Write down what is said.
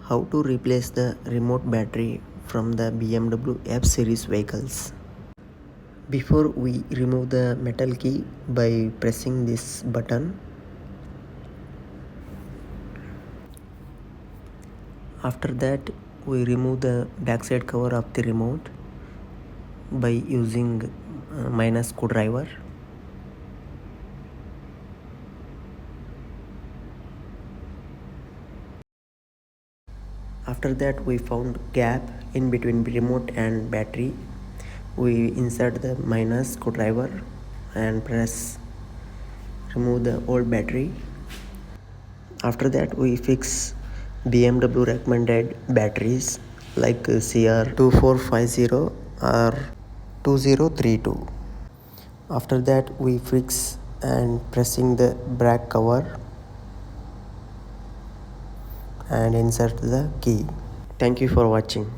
How to replace the remote battery from the BMW F series vehicles. Before we remove the metal key by pressing this button, after that we remove the backside cover of the remote by using minus screwdriver. After that we found gap in between remote and battery. We insert the minus screwdriver and remove the old battery. After that we fix BMW recommended batteries like CR2450 or 2032. After that we fix and pressing the back cover and insert the key. Thank you for watching.